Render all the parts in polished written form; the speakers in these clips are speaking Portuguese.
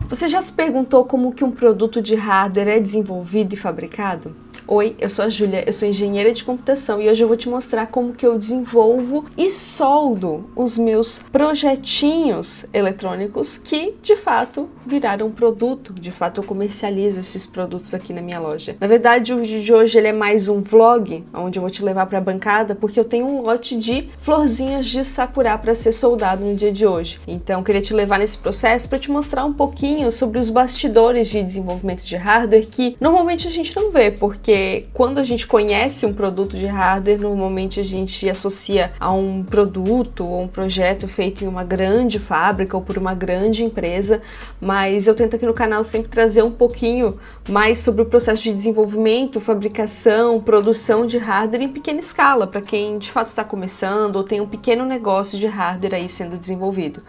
Você já se perguntou como que um produto de hardware é desenvolvido e fabricado? Oi, eu sou a Júlia, eu sou engenheira de computação e hoje eu vou te mostrar como que eu desenvolvo e soldo os meus projetinhos eletrônicos que, de fato, viraram um produto. De fato, eu comercializo esses produtos aqui na minha loja. Na verdade, o vídeo de hoje ele é mais um vlog, onde eu vou te levar para a bancada, porque eu tenho um lote de florzinhas de sakura para ser soldado no dia de hoje. Então, eu queria te levar nesse processo para te mostrar um pouquinho sobre os bastidores de desenvolvimento de hardware que normalmente a gente não vê, porque quando a gente conhece um produto de hardware, normalmente a gente associa a um produto ou um projeto feito em uma grande fábrica ou por uma grande empresa, mas eu tento aqui no canal sempre trazer um pouquinho mais sobre o processo de desenvolvimento, fabricação, produção de hardware em pequena escala, para quem de fato está começando ou tem um pequeno negócio de hardware aí sendo desenvolvido.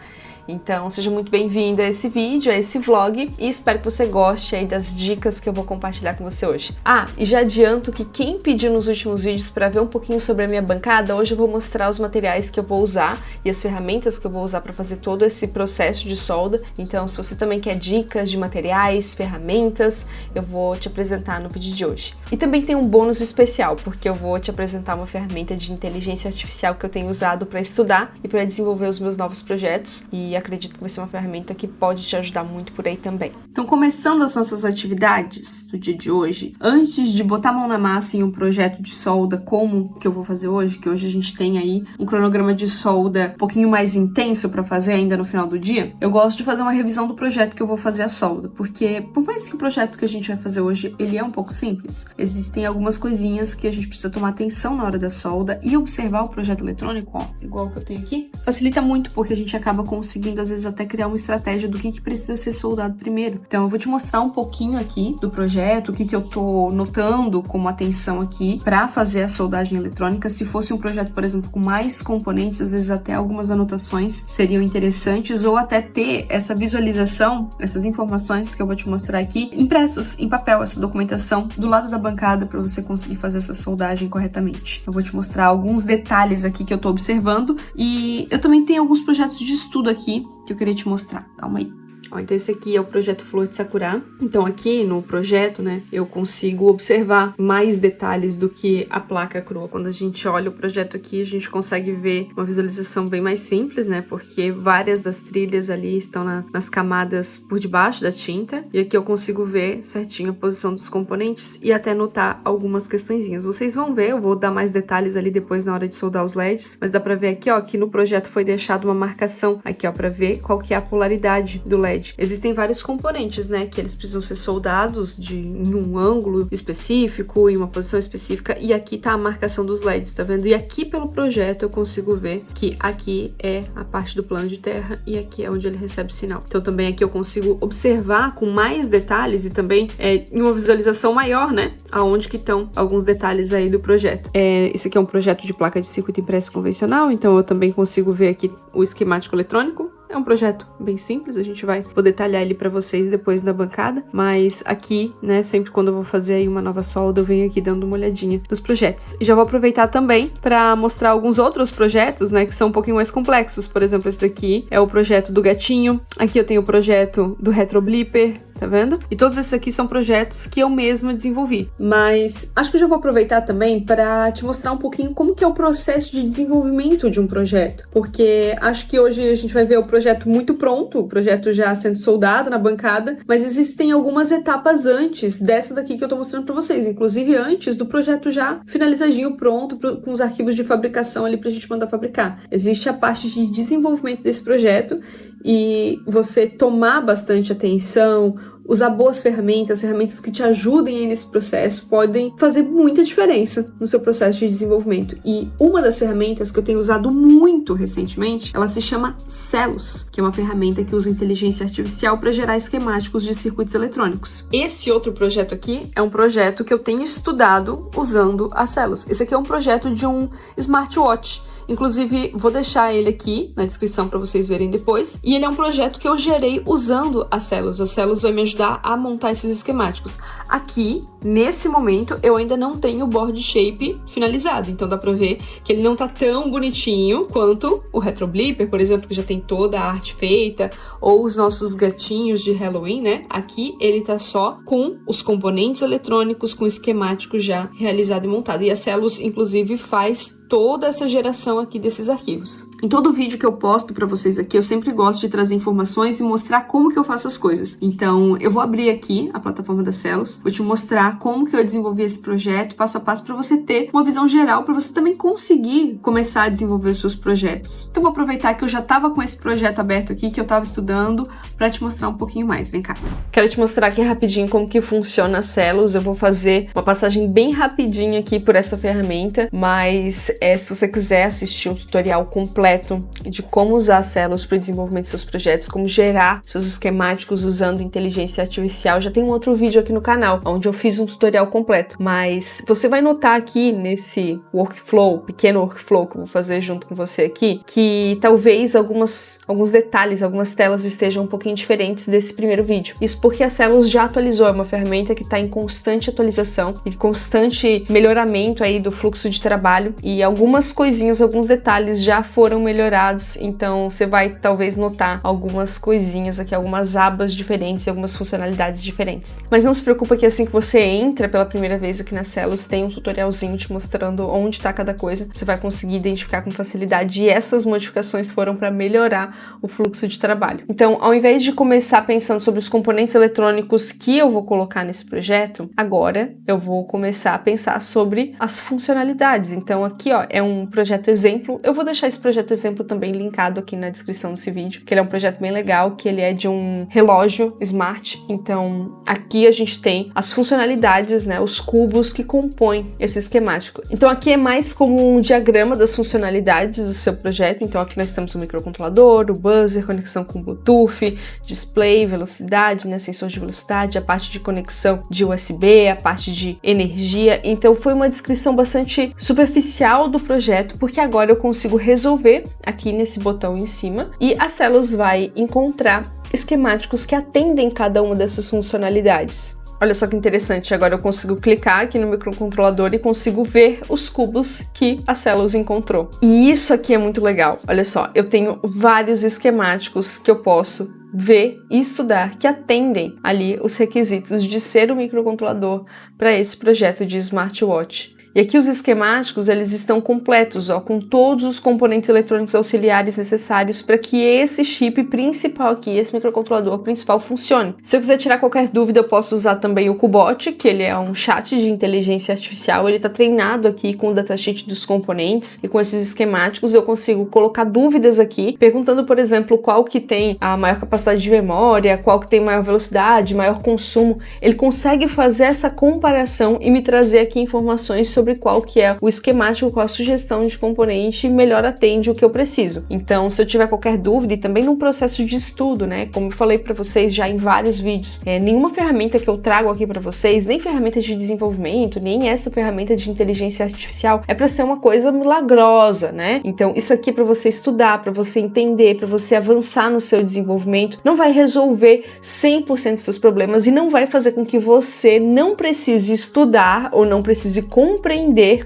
Então, seja muito bem-vindo a esse vídeo, a esse vlog, e espero que você goste aí das dicas que eu vou compartilhar com você hoje. E já adianto que quem pediu nos últimos vídeos para ver um pouquinho sobre a minha bancada, hoje eu vou mostrar os materiais que eu vou usar e as ferramentas que eu vou usar para fazer todo esse processo de solda. Então, se você também quer dicas de materiais, ferramentas, eu vou te apresentar no vídeo de hoje. E também tem um bônus especial, porque eu vou te apresentar uma ferramenta de inteligência artificial que eu tenho usado para estudar e para desenvolver os meus novos projetos, e acredito que vai ser uma ferramenta que pode te ajudar muito por aí também. Então, começando as nossas atividades do dia de hoje, antes de botar a mão na massa em um projeto de solda como que eu vou fazer hoje, que hoje a gente tem aí um cronograma de solda um pouquinho mais intenso para fazer ainda no final do dia, eu gosto de fazer uma revisão do projeto que eu vou fazer a solda, porque por mais que o projeto que a gente vai fazer hoje, ele é um pouco simples, existem algumas coisinhas que a gente precisa tomar atenção na hora da solda e observar o projeto eletrônico, ó, igual o que eu tenho aqui, facilita muito porque a gente acaba conseguindo às vezes até criar uma estratégia do que precisa ser soldado primeiro. Então eu vou te mostrar um pouquinho aqui do projeto, o que eu tô notando como atenção aqui para fazer a soldagem eletrônica. Se fosse um projeto, por exemplo, com mais componentes, às vezes até algumas anotações seriam interessantes, ou até ter essa visualização, essas informações que eu vou te mostrar aqui, impressas em papel, essa documentação do lado da bancada para você conseguir fazer essa soldagem corretamente. Eu vou te mostrar alguns detalhes aqui que eu tô observando, e eu também tenho alguns projetos de estudo aqui que eu queria te mostrar. Calma aí. Então esse aqui é o projeto Flor de Sakura. Então aqui no projeto, né, eu consigo observar mais detalhes do que a placa crua. Quando a gente olha o projeto aqui, a gente consegue ver uma visualização bem mais simples, né, porque várias das trilhas ali estão nas camadas por debaixo da tinta. E aqui eu consigo ver certinho a posição dos componentes e até notar algumas questõezinhas. Vocês vão ver, eu vou dar mais detalhes ali depois na hora de soldar os LEDs, mas dá pra ver aqui, ó, que no projeto foi deixado uma marcação aqui, ó, pra ver qual que é a polaridade do LED. Existem vários componentes, né, que eles precisam ser soldados em um ângulo específico, em uma posição específica, e aqui tá a marcação dos LEDs, tá vendo? E aqui pelo projeto eu consigo ver que aqui é a parte do plano de terra e aqui é onde ele recebe o sinal. Então também aqui eu consigo observar com mais detalhes e também em uma visualização maior, né, aonde que estão alguns detalhes aí do projeto. Esse aqui é um projeto de placa de circuito impresso convencional, então eu também consigo ver aqui o esquemático eletrônico. É um projeto bem simples, a gente vai detalhar ele para vocês depois na bancada, mas aqui, né, sempre quando eu vou fazer aí uma nova solda, eu venho aqui dando uma olhadinha nos projetos. E já vou aproveitar também para mostrar alguns outros projetos, né, que são um pouquinho mais complexos. Por exemplo, esse daqui é o projeto do gatinho, aqui eu tenho o projeto do retroblipper, tá vendo? E todos esses aqui são projetos que eu mesma desenvolvi. Mas acho que eu já vou aproveitar também para te mostrar um pouquinho como que é o processo de desenvolvimento de um projeto. Porque acho que hoje a gente vai ver o projeto muito pronto, o projeto já sendo soldado na bancada, mas existem algumas etapas antes dessa daqui que eu tô mostrando para vocês, inclusive antes do projeto já finalizadinho, pronto, com os arquivos de fabricação ali pra gente mandar fabricar. Existe a parte de desenvolvimento desse projeto e você tomar bastante atenção, usar boas ferramentas que te ajudem aí nesse processo, podem fazer muita diferença no seu processo de desenvolvimento. E uma das ferramentas que eu tenho usado muito recentemente, ela se chama Celos, que é uma ferramenta que usa inteligência artificial para gerar esquemáticos de circuitos eletrônicos. Esse outro projeto aqui é um projeto que eu tenho estudado usando a Celos. Esse aqui é um projeto de um smartwatch. Inclusive, vou deixar ele aqui na descrição para vocês verem depois. E ele é um projeto que eu gerei usando a Celos. A Celos vai me ajudar ajudar a montar esses esquemáticos. Aqui, nesse momento, eu ainda não tenho o board shape finalizado, então dá pra ver que ele não tá tão bonitinho quanto o Retro Blipper, por exemplo, que já tem toda a arte feita, ou os nossos gatinhos de Halloween, né? Aqui ele tá só com os componentes eletrônicos, com o esquemático já realizado e montado. E a Celos, inclusive, faz toda essa geração aqui desses arquivos. Em todo vídeo que eu posto pra vocês aqui, eu sempre gosto de trazer informações e mostrar como que eu faço as coisas. Então, eu vou abrir aqui a plataforma da Celos, vou te mostrar como que eu desenvolvi esse projeto, passo a passo, para você ter uma visão geral, para você também conseguir começar a desenvolver os seus projetos. Então, vou aproveitar que eu já estava com esse projeto aberto aqui, que eu estava estudando, para te mostrar um pouquinho mais. Vem cá. Quero te mostrar aqui rapidinho como que funciona a Celos. Eu vou fazer uma passagem bem rapidinho aqui por essa ferramenta, mas se você quiser assistir um tutorial completo de como usar a Celos para o desenvolvimento dos seus projetos, como gerar seus esquemáticos usando inteligência artificial, já tem um outro vídeo aqui no canal, onde eu fiz um tutorial completo. Mas você vai notar aqui nesse workflow, pequeno workflow que eu vou fazer junto com você aqui, que talvez alguns detalhes, algumas telas estejam um pouquinho diferentes desse primeiro vídeo. Isso porque a Celos já atualizou, é uma ferramenta que está em constante atualização e constante melhoramento aí do fluxo de trabalho, e algumas coisinhas, alguns detalhes já foram melhorados, então você vai talvez notar algumas coisinhas aqui, algumas abas diferentes, algumas funcionalidades diferentes. Mas não se preocupa que assim que você entra pela primeira vez aqui na Celos, tem um tutorialzinho te mostrando onde está cada coisa, você vai conseguir identificar com facilidade, e essas modificações foram para melhorar o fluxo de trabalho. Então, ao invés de começar pensando sobre os componentes eletrônicos que eu vou colocar nesse projeto, agora eu vou começar a pensar sobre as funcionalidades. Então aqui, ó, é um projeto exemplo. Eu vou deixar esse projeto exemplo também linkado aqui na descrição desse vídeo, que ele é um projeto bem legal, que ele é de um relógio smart. Então aqui a gente tem as funcionalidades, né, os cubos que compõem esse esquemático. Então aqui é mais como um diagrama das funcionalidades do seu projeto. Então aqui nós temos o microcontrolador, o buzzer, conexão com Bluetooth, display, velocidade, né, sensor de velocidade, a parte de conexão de USB, a parte de energia. Então foi uma descrição bastante superficial do projeto, porque agora eu consigo resolver aqui nesse botão em cima, e a Celos vai encontrar esquemáticos que atendem cada uma dessas funcionalidades. Olha só que interessante, agora eu consigo clicar aqui no microcontrolador e consigo ver os cubos que a Celos encontrou. E isso aqui é muito legal. Olha só, eu tenho vários esquemáticos que eu posso ver e estudar que atendem ali os requisitos de ser um microcontrolador para esse projeto de smartwatch. E aqui os esquemáticos, eles estão completos, ó, com todos os componentes eletrônicos auxiliares necessários para que esse chip principal aqui, esse microcontrolador principal, funcione. Se eu quiser tirar qualquer dúvida, eu posso usar também o Cubot, que ele é um chat de inteligência artificial. Ele está treinado aqui com o datasheet dos componentes, e com esses esquemáticos eu consigo colocar dúvidas aqui, perguntando, por exemplo, qual que tem a maior capacidade de memória, qual que tem maior velocidade, maior consumo. Ele consegue fazer essa comparação e me trazer aqui informações sobre qual que é o esquemático, qual a sugestão de componente melhor atende o que eu preciso. Então, se eu tiver qualquer dúvida, e também num processo de estudo, né, como eu falei para vocês já em vários vídeos, nenhuma ferramenta que eu trago aqui para vocês, nem ferramenta de desenvolvimento, nem essa ferramenta de inteligência artificial, é para ser uma coisa milagrosa, né? Então, isso aqui é para você estudar, para você entender, para você avançar no seu desenvolvimento. Não vai resolver 100% dos seus problemas e não vai fazer com que você não precise estudar ou não precise compreender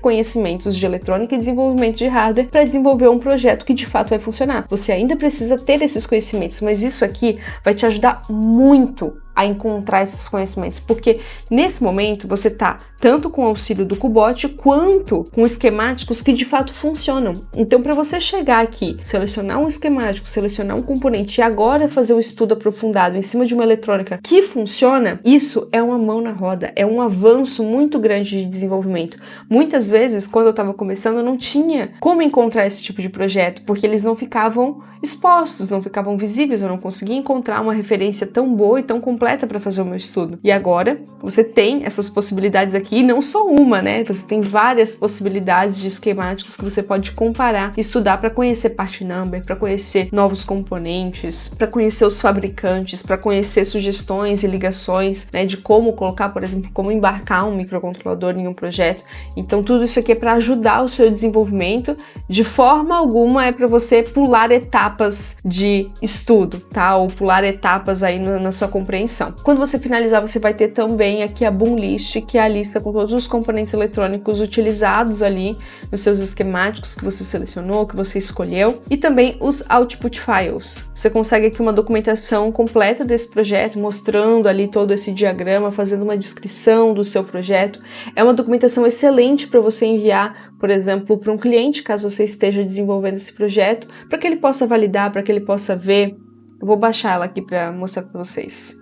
conhecimentos de eletrônica e desenvolvimento de hardware para desenvolver um projeto que de fato vai funcionar. Você ainda precisa ter esses conhecimentos, mas isso aqui vai te ajudar muito a encontrar esses conhecimentos, porque nesse momento você tá tanto com o auxílio do Cubot quanto com esquemáticos que de fato funcionam. Então, para você chegar aqui, selecionar um esquemático, selecionar um componente e agora fazer um estudo aprofundado em cima de uma eletrônica que funciona, isso é uma mão na roda, é um avanço muito grande de desenvolvimento. Muitas vezes, quando eu estava começando, eu não tinha como encontrar esse tipo de projeto, porque eles não ficavam expostos, não ficavam visíveis, eu não conseguia encontrar uma referência tão boa e tão completa para fazer o meu estudo. E agora você tem essas possibilidades aqui, e não só uma, né? Você tem várias possibilidades de esquemáticos que você pode comparar e estudar para conhecer part number, para conhecer novos componentes, para conhecer os fabricantes, para conhecer sugestões e ligações, né, de como colocar, por exemplo, como embarcar um microcontrolador em um projeto. Então tudo isso aqui é para ajudar o seu desenvolvimento. De forma alguma é para você pular etapas de estudo, tá? Ou pular etapas aí na sua compreensão. documentação. Quando você finalizar, você vai ter também aqui a Boom List, que é a lista com todos os componentes eletrônicos utilizados ali nos seus esquemáticos que você selecionou, que você escolheu, e também os Output Files. Você consegue aqui uma documentação completa desse projeto, mostrando ali todo esse diagrama, fazendo uma descrição do seu projeto. É uma documentação excelente para você enviar, por exemplo, para um cliente, caso você esteja desenvolvendo esse projeto, para que ele possa validar, para que ele possa ver. Eu vou baixar ela aqui para mostrar para vocês.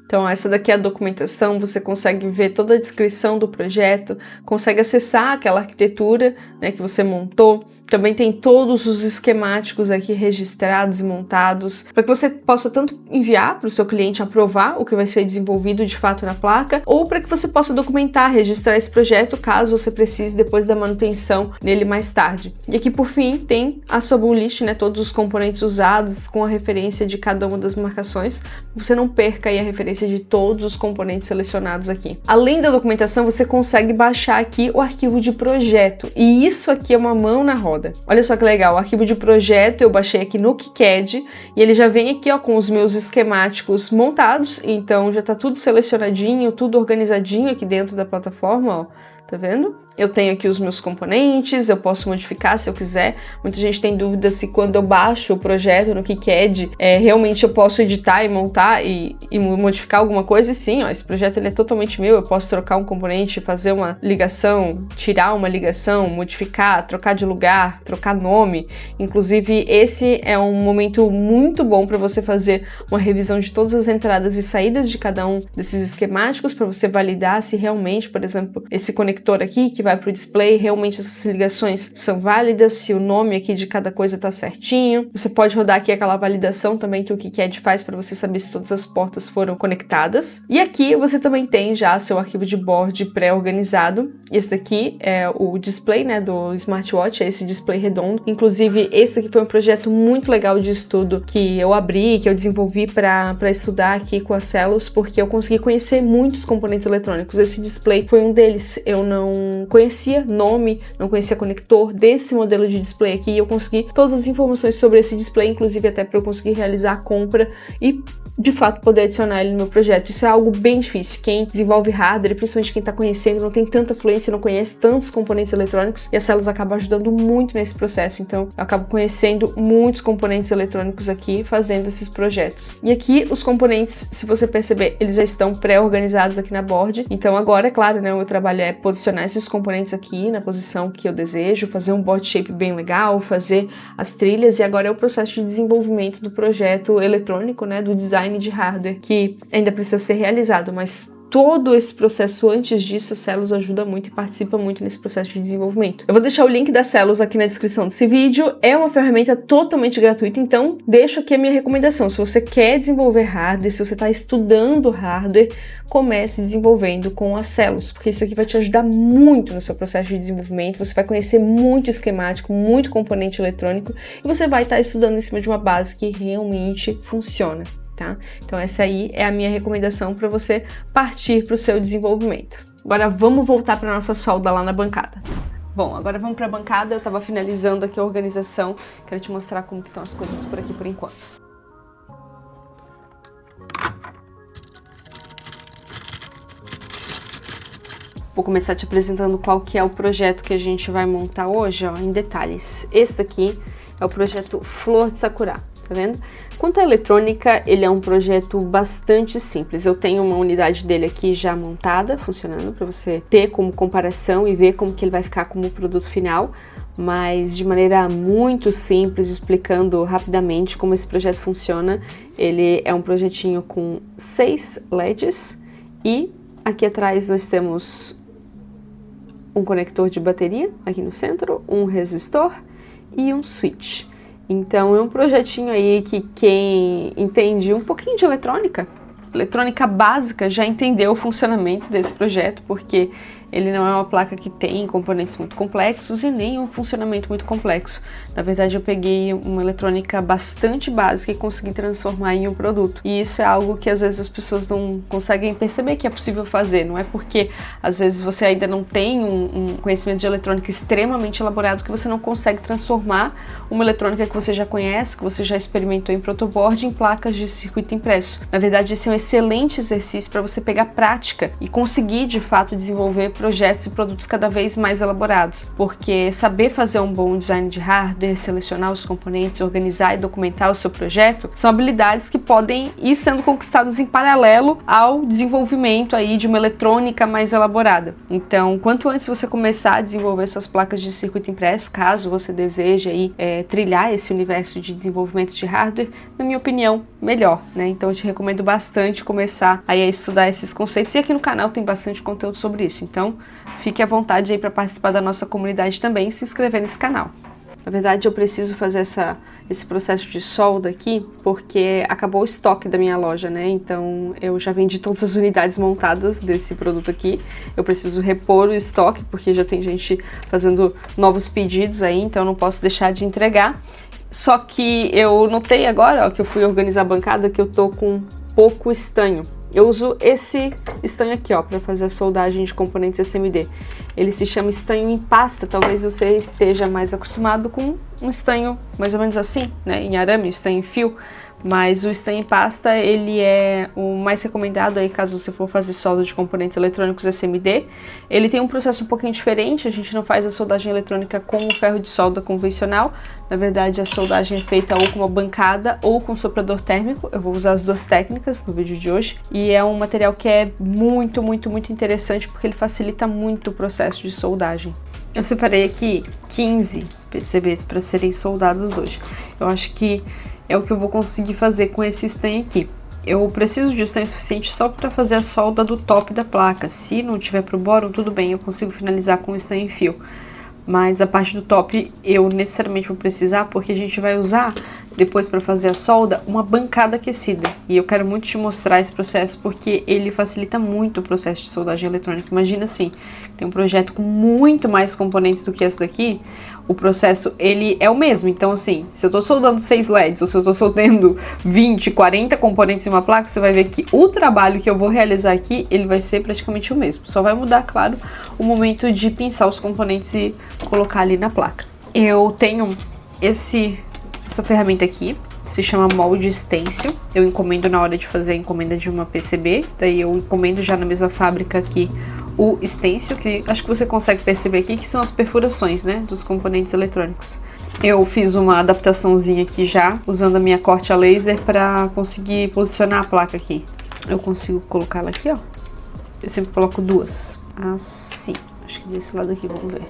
Então, essa daqui é a documentação, você consegue ver toda a descrição do projeto, consegue acessar aquela arquitetura, né, que você montou. Também tem todos os esquemáticos aqui registrados e montados, para que você possa tanto enviar para o seu cliente aprovar o que vai ser desenvolvido de fato na placa, ou para que você possa documentar, registrar esse projeto, caso você precise depois da manutenção nele mais tarde. E aqui, por fim, tem a sua Boom List, né, todos os componentes usados com a referência de cada uma das marcações. Você não perca aí a referência de todos os componentes selecionados aqui. Além da documentação, você consegue baixar aqui o arquivo de projeto, e isso aqui é uma mão na roda. Olha só que legal, o arquivo de projeto eu baixei aqui no KiCad, e ele já vem aqui, ó, com os meus esquemáticos montados, então já tá tudo selecionadinho, tudo organizadinho aqui dentro da plataforma, ó. Tá vendo? Eu tenho aqui os meus componentes, eu posso modificar se eu quiser. Muita gente tem dúvida se quando eu baixo o projeto no KiCad, realmente eu posso editar e montar e modificar alguma coisa. E sim, ó, esse projeto ele é totalmente meu, eu posso trocar um componente, fazer uma ligação, tirar uma ligação, modificar, trocar de lugar, trocar nome. Inclusive, esse é um momento muito bom para você fazer uma revisão de todas as entradas e saídas de cada um desses esquemáticos, para você validar se realmente, por exemplo, esse conector aqui que vai para o display, realmente essas ligações são válidas, se o nome aqui de cada coisa está certinho. Você pode rodar aqui aquela validação também que o KiCad faz para você saber se todas as portas foram conectadas. E aqui você também tem já seu arquivo de board pré-organizado. Esse daqui é o display, né, do smartwatch, é esse display redondo. Inclusive, esse daqui foi um projeto muito legal de estudo que eu abri, que eu desenvolvi para estudar aqui com a Celos, porque eu consegui conhecer muitos componentes eletrônicos. Esse display foi um deles. Eu não conhecia nome, não conhecia conector desse modelo de display aqui, e eu consegui todas as informações sobre esse display, inclusive até para eu conseguir realizar a compra e de fato poder adicionar ele no meu projeto. Isso é algo bem difícil. Quem desenvolve hardware, principalmente quem está conhecendo, não tem tanta fluência, não conhece tantos componentes eletrônicos, e a Celos acaba ajudando muito nesse processo. Então eu acabo conhecendo muitos componentes eletrônicos aqui, fazendo esses projetos. E aqui os componentes, se você perceber, eles já estão pré-organizados aqui na board. Então agora, é claro, né, o meu trabalho é posicionar esses componentes aqui na posição que eu desejo, fazer um board shape bem legal, fazer as trilhas, e agora é o processo de desenvolvimento do projeto eletrônico, né, do design de hardware, que ainda precisa ser realizado, mas todo esse processo antes disso, a Celos ajuda muito e participa muito nesse processo de desenvolvimento. Eu vou deixar o link da Celos aqui na descrição desse vídeo. É uma ferramenta totalmente gratuita, então deixo aqui a minha recomendação. Se você quer desenvolver hardware, se você está estudando hardware, comece desenvolvendo com a Celos, porque isso aqui vai te ajudar muito no seu processo de desenvolvimento. Você vai conhecer muito esquemático, muito componente eletrônico, e você vai estar estudando em cima de uma base que realmente funciona. Tá? Então essa aí é a minha recomendação para você partir para o seu desenvolvimento. Agora vamos voltar para nossa solda lá na bancada. Bom, agora vamos para a bancada. Eu estava finalizando aqui a organização. Quero te mostrar como que estão as coisas por aqui por enquanto. Vou começar te apresentando qual que é o projeto que a gente vai montar hoje, ó, em detalhes. Esse daqui é o projeto Flor de Sakura. Tá vendo? Quanto à eletrônica, ele é um projeto bastante simples. Eu tenho uma unidade dele aqui já montada, funcionando, para você ter como comparação e ver como que ele vai ficar como produto final, mas de maneira muito simples, explicando rapidamente como esse projeto funciona. Ele é um projetinho com 6 LEDs e aqui atrás nós temos um conector de bateria aqui no centro, um resistor e um switch. Então é um projetinho aí que quem entende um pouquinho de eletrônica básica, já entendeu o funcionamento desse projeto, porque ele não é uma placa que tem componentes muito complexos e nem um funcionamento muito complexo. Na verdade, eu peguei uma eletrônica bastante básica e consegui transformar em um produto. E isso é algo que às vezes as pessoas não conseguem perceber que é possível fazer. Não é porque às vezes você ainda não tem um conhecimento de eletrônica extremamente elaborado que você não consegue transformar uma eletrônica que você já conhece, que você já experimentou em protoboard, em placas de circuito impresso. Na verdade, esse é um excelente exercício para você pegar prática e conseguir de fato desenvolver projetos e produtos cada vez mais elaborados, porque saber fazer um bom design de hardware, selecionar os componentes, organizar e documentar o seu projeto são habilidades que podem ir sendo conquistadas em paralelo ao desenvolvimento aí de uma eletrônica mais elaborada. Então, quanto antes você começar a desenvolver suas placas de circuito impresso, caso você deseje aí trilhar esse universo de desenvolvimento de hardware, na minha opinião, melhor, né? Então eu te recomendo bastante começar aí a estudar esses conceitos, e aqui no canal tem bastante conteúdo sobre isso, então fique à vontade aí para participar da nossa comunidade também e se inscrever nesse canal. Na verdade, eu preciso fazer esse processo de solda aqui porque acabou o estoque da minha loja, né? Então eu já vendi todas as unidades montadas desse produto aqui. Eu preciso repor o estoque porque já tem gente fazendo novos pedidos aí, então eu não posso deixar de entregar. Só que eu notei agora, ó, que eu fui organizar a bancada, que eu tô com pouco estanho. Eu uso esse estanho aqui, ó, para fazer a soldagem de componentes SMD. Ele se chama estanho em pasta, talvez você esteja mais acostumado com um estanho mais ou menos assim, né, em arame, estanho em fio. Mas o estanho em pasta, ele é o mais recomendado aí caso você for fazer solda de componentes eletrônicos SMD. Ele tem um processo um pouquinho diferente, a gente não faz a soldagem eletrônica com o ferro de solda convencional. Na verdade, a soldagem é feita ou com uma bancada ou com soprador térmico. Eu vou usar as duas técnicas no vídeo de hoje. E é um material que é muito interessante porque ele facilita muito o processo de soldagem. Eu separei aqui 15 PCBs para serem soldados hoje. Eu acho que é o que eu vou conseguir fazer com esse estanho aqui. Eu preciso de estanho suficiente só para fazer a solda do top da placa. Se não tiver pro bóron, tudo bem, eu consigo finalizar com estanho em fio. Mas a parte do top eu necessariamente vou precisar porque a gente vai usar depois para fazer a solda uma bancada aquecida. E eu quero muito te mostrar esse processo porque ele facilita muito o processo de soldagem eletrônica. Imagina assim, tem um projeto com muito mais componentes do que esse daqui, o processo ele é o mesmo. Então assim, se eu tô soldando 6 LEDs ou se eu tô soldando 20, 40 componentes em uma placa, você vai ver que o trabalho que eu vou realizar aqui, ele vai ser praticamente o mesmo. Só vai mudar, claro, o momento de pinçar os componentes e colocar ali na placa. Eu tenho essa ferramenta aqui, se chama molde stencil. Eu encomendo na hora de fazer a encomenda de uma PCB, daí eu encomendo já na mesma fábrica aqui o stencil, que acho que você consegue perceber aqui que são as perfurações, né, dos componentes eletrônicos. Eu fiz uma adaptaçãozinha aqui já, usando a minha corte a laser para conseguir posicionar a placa aqui. Eu consigo colocar ela aqui, ó. Eu sempre coloco duas, assim. Acho que desse lado aqui, vamos ver.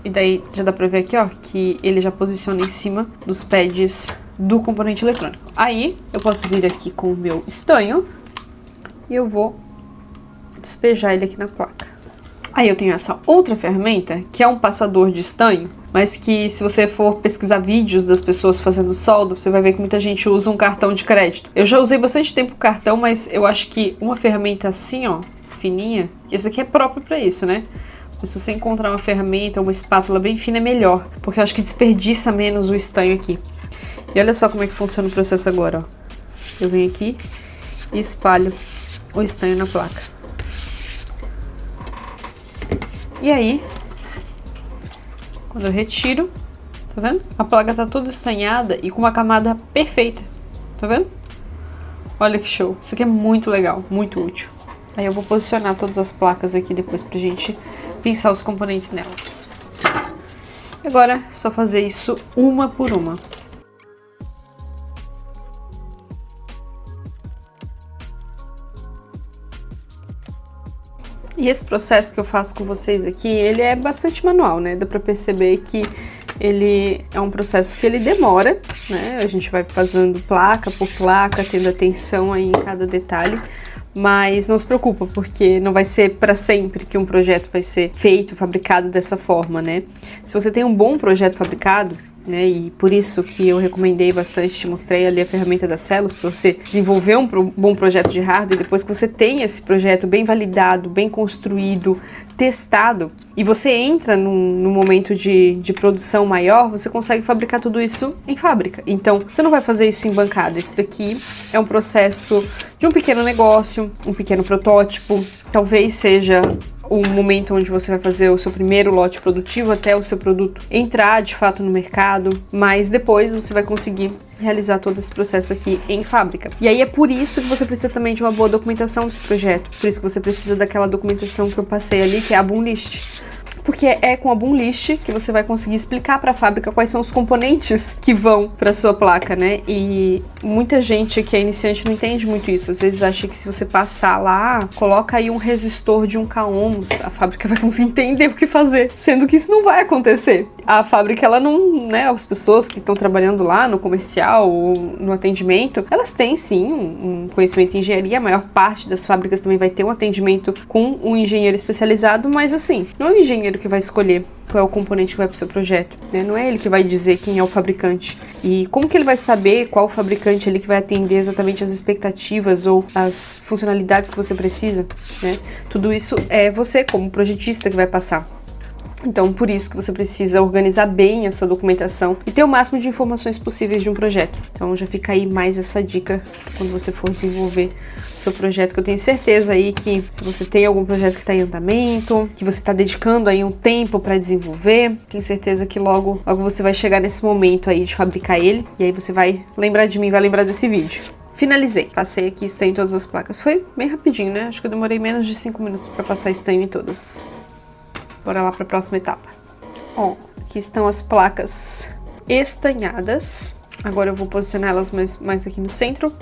E daí já dá pra ver aqui, ó, que ele já posiciona em cima dos pads do componente eletrônico. Aí eu posso vir aqui com o meu estanho e eu vou despejar ele aqui na placa. Aí eu tenho essa outra ferramenta, que é um passador de estanho, mas que se você for pesquisar vídeos das pessoas fazendo solda, você vai ver que muita gente usa um cartão de crédito. Eu já usei bastante tempo o cartão, mas eu acho que uma ferramenta assim, ó, fininha, esse aqui é próprio pra isso, né? Mas se você encontrar uma ferramenta, uma espátula bem fina, é melhor, porque eu acho que desperdiça menos o estanho aqui. E olha só como é que funciona o processo agora, ó. Eu venho aqui e espalho o estanho na placa. E aí, quando eu retiro, tá vendo? A placa tá toda estanhada e com uma camada perfeita, tá vendo? Olha que show, isso aqui é muito legal, muito útil. Aí eu vou posicionar todas as placas aqui depois pra gente pinçar os componentes nelas. Agora é só fazer isso uma por uma. E esse processo que eu faço com vocês aqui, ele é bastante manual, né? Dá pra perceber que ele é um processo que ele demora, né? A gente vai fazendo placa por placa, tendo atenção aí em cada detalhe. Mas não se preocupa, porque não vai ser para sempre que um projeto vai ser feito, fabricado dessa forma, né? Se você tem um bom projeto fabricado, né? E por isso que eu recomendei bastante, te mostrei ali a ferramenta das células para você desenvolver um bom projeto de hardware. Depois que você tem esse projeto bem validado, bem construído, testado, e você entra num momento de produção maior, você consegue fabricar tudo isso em fábrica. Então, você não vai fazer isso em bancada. Isso daqui é um processo de um pequeno negócio, um pequeno protótipo. Talvez seja o momento onde você vai fazer o seu primeiro lote produtivo até o seu produto entrar de fato no mercado, mas depois você vai conseguir realizar todo esse processo aqui em fábrica. E aí é por isso que você precisa também de uma boa documentação desse projeto, por isso que você precisa daquela documentação que eu passei ali, que é a Boom List. Porque é com a Boom List que você vai conseguir explicar para a fábrica quais são os componentes que vão para sua placa, né? E muita gente que é iniciante não entende muito isso. Às vezes acha que se você passar lá, coloca aí um resistor de 1 ohms, a fábrica vai conseguir entender o que fazer, sendo que isso não vai acontecer. A fábrica, ela não, né, as pessoas que estão trabalhando lá no comercial ou no atendimento, elas têm sim um conhecimento em engenharia. A maior parte das fábricas também vai ter um atendimento com um engenheiro especializado, mas assim, não é o engenheiro que vai escolher qual é o componente que vai para o seu projeto, né? Não é ele que vai dizer quem é o fabricante. E como que ele vai saber qual fabricante ali que vai atender exatamente as expectativas ou as funcionalidades que você precisa, né? Tudo isso é você, como projetista, que vai passar. Então, por isso que você precisa organizar bem a sua documentação e ter o máximo de informações possíveis de um projeto. Então, já fica aí mais essa dica quando você for desenvolver seu projeto, que eu tenho certeza aí que se você tem algum projeto que está em andamento, que você está dedicando aí um tempo para desenvolver, tenho certeza que logo você vai chegar nesse momento aí de fabricar ele, e aí você vai lembrar de mim, vai lembrar desse vídeo. Finalizei, passei aqui estanho em todas as placas. Foi bem rapidinho, né? Acho que eu demorei menos de 5 minutos para passar estanho em todas. Bora lá para a próxima etapa. Ó, aqui estão as placas estanhadas. Agora eu vou posicionar elas mais aqui no centro,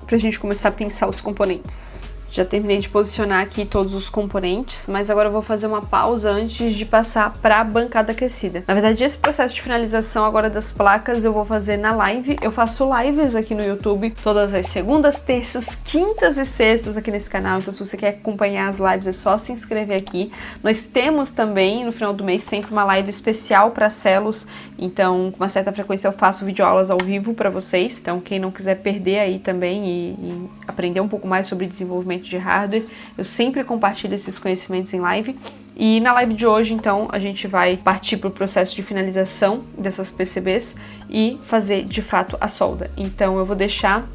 pra gente começar a pensar os componentes. Já terminei de posicionar aqui todos os componentes, mas agora eu vou fazer uma pausa antes de passar para a bancada aquecida. Na verdade, esse processo de finalização agora das placas eu vou fazer na live. Eu faço lives aqui no YouTube todas as segundas, terças, quintas e sextas aqui nesse canal. Então, se você quer acompanhar as lives, é só se inscrever aqui. Nós temos também, no final do mês, sempre uma live especial para Celos. Então, com uma certa frequência eu faço videoaulas ao vivo para vocês. Então, quem não quiser perder aí também e aprender um pouco mais sobre desenvolvimento de hardware, eu sempre compartilho esses conhecimentos em live. E na live de hoje, então, a gente vai partir para o processo de finalização dessas PCBs e fazer, de fato, a solda. Então, eu vou deixar,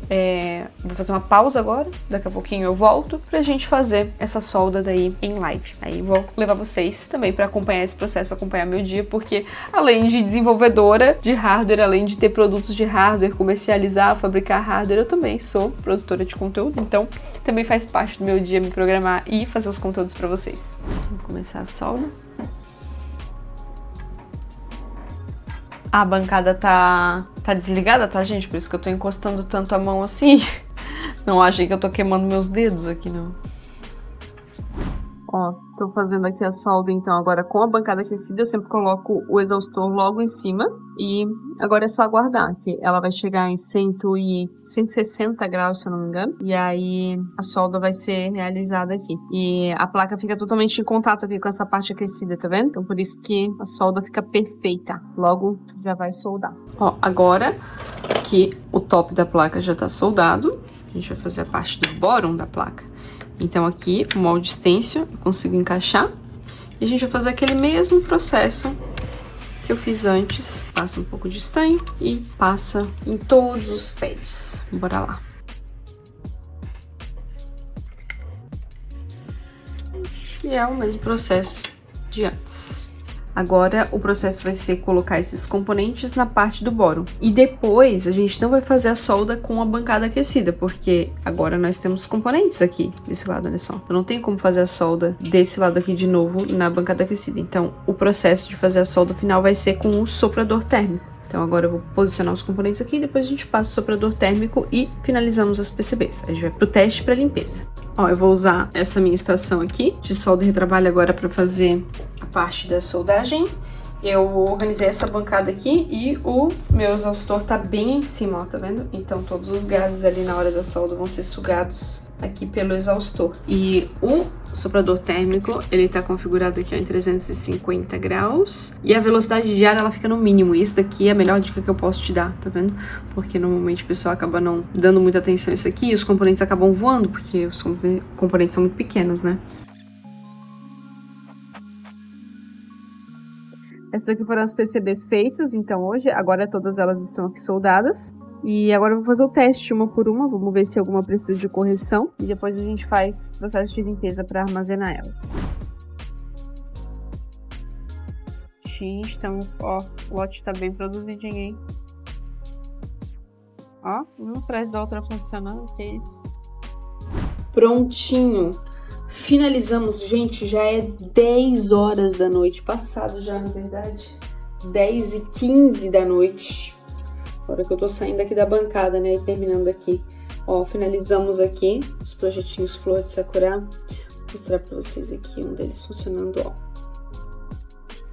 vou fazer uma pausa agora, daqui a pouquinho eu volto pra gente fazer essa solda daí em live. Aí vou levar vocês também para acompanhar esse processo, acompanhar meu dia, porque além de desenvolvedora de hardware, além de ter produtos de hardware, comercializar, fabricar hardware, eu também sou produtora de conteúdo, então também faz parte do meu dia me programar e fazer os conteúdos para vocês. Vamos começar a solda. A bancada tá desligada, tá, gente? Por isso que eu tô encostando tanto a mão assim. Não achem que eu tô queimando meus dedos aqui, não. Ó, tô fazendo aqui a solda, então, agora com a bancada aquecida. Eu sempre coloco o exaustor logo em cima. E agora é só aguardar, que ela vai chegar em 160 graus, se eu não me engano. E aí a solda vai ser realizada aqui. E a placa fica totalmente em contato aqui com essa parte aquecida, tá vendo? Então por isso que a solda fica perfeita. Logo já vai soldar. Ó, agora que o top da placa já tá soldado, a gente vai fazer a parte do bottom da placa. Então aqui, o molde stencil, eu consigo encaixar. E a gente vai fazer aquele mesmo processo que eu fiz antes. Passa um pouco de estanho e passa em todos os pés. Bora lá. E é o mesmo processo de antes. Agora o processo vai ser colocar esses componentes na parte do bottom. E depois a gente não vai fazer a solda com a bancada aquecida, porque agora nós temos componentes aqui desse lado, olha só. Eu não tenho como fazer a solda desse lado aqui de novo na bancada aquecida. Então o processo de fazer a solda final vai ser com o soprador térmico. Então agora eu vou posicionar os componentes aqui, depois a gente passa o soprador térmico e finalizamos as PCBs. A gente vai pro teste para limpeza. Ó, eu vou usar essa minha estação aqui de solda e retrabalho agora para fazer a parte da soldagem. eu organizei essa bancada aqui e o meu exaustor tá bem em cima, ó, tá vendo? Então todos os gases ali na hora da solda vão ser sugados aqui pelo exaustor. E o soprador térmico, ele tá configurado aqui ó, em 350 graus. E a velocidade de ar, ela fica no mínimo. E isso daqui é a melhor dica que eu posso te dar, tá vendo? Porque normalmente o pessoal acaba não dando muita atenção a isso aqui e os componentes acabam voando, porque os componentes são muito pequenos, né? Essas aqui foram as PCBs feitas, então hoje, agora todas elas estão aqui soldadas. E agora eu vou fazer o teste uma por uma, vamos ver se alguma precisa de correção. E depois a gente faz o processo de limpeza para armazenar elas. Gente, então, ó, o lote tá bem produzidinho, hein? Ó, uma atrás da outra funcionando, que é isso? Prontinho! Finalizamos, gente, já é 10 horas da noite, passado já, na verdade, 10h15 da noite, agora que eu tô saindo aqui da bancada, né, e terminando aqui, ó, finalizamos aqui os projetinhos Flor de Sakura, vou mostrar pra vocês aqui um deles funcionando, ó,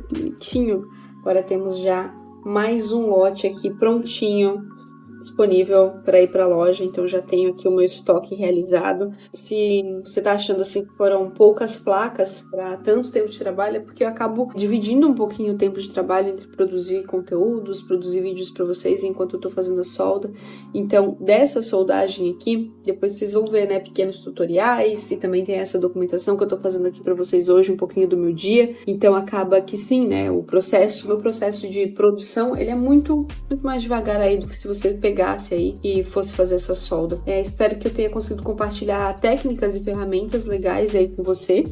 bonitinho, agora temos já mais um lote aqui prontinho, disponível para ir para a loja, então já tenho aqui o meu estoque realizado. Se você tá achando assim que foram poucas placas para tanto tempo de trabalho, é porque eu acabo dividindo um pouquinho o tempo de trabalho entre produzir conteúdos, produzir vídeos para vocês enquanto eu tô fazendo a solda. Então, dessa soldagem aqui, depois vocês vão ver, né, pequenos tutoriais e também tem essa documentação que eu tô fazendo aqui para vocês hoje, um pouquinho do meu dia. Então, acaba que sim, né, meu processo de produção, ele é muito mais devagar aí do que se você pegasse aí e fosse fazer essa solda. Espero que eu tenha conseguido compartilhar técnicas e ferramentas legais aí com você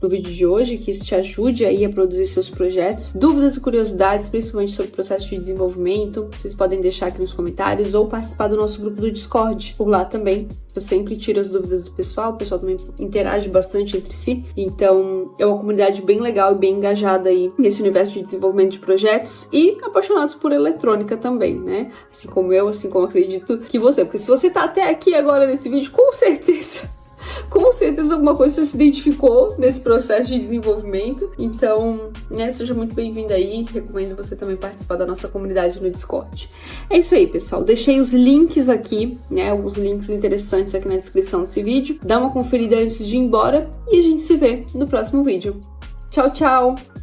no vídeo de hoje, que isso te ajude aí a produzir seus projetos. Dúvidas e curiosidades, principalmente sobre o processo de desenvolvimento, vocês podem deixar aqui nos comentários ou participar do nosso grupo do Discord. Por lá também eu sempre tiro as dúvidas do pessoal, o pessoal também interage bastante entre si, então é uma comunidade bem legal e bem engajada aí nesse universo de desenvolvimento de projetos e apaixonados por eletrônica também, né? Assim como eu, assim como acredito que você, porque se você tá até aqui agora nesse vídeo, com certeza alguma coisa você se identificou nesse processo de desenvolvimento, então, né, seja muito bem-vindo aí, recomendo você também participar da nossa comunidade no Discord. É isso aí, pessoal, deixei os links aqui, né, alguns links interessantes aqui na descrição desse vídeo, dá uma conferida antes de ir embora e a gente se vê no próximo vídeo. Tchau, tchau!